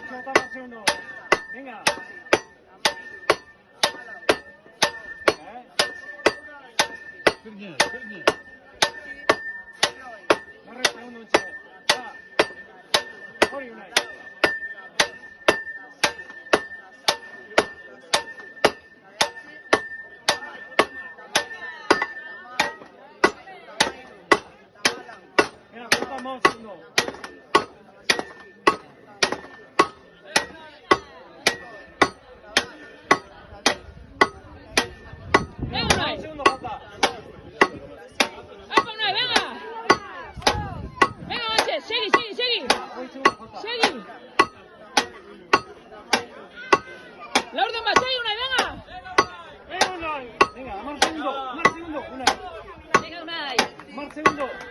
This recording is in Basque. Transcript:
Falta más segundo. Venga. Trudniej. Marek, segundo cię. Hori unai. Venga, falta más segundo. Venga, Segundo falta. apa Unai, venga. Venga, Manche, segui. Hoy segundo falta. Segui. Laurden bat, segui Unai, venga. Venga, Unai. Venga, más segundo. Unai. Venga, Unai. Más segundo.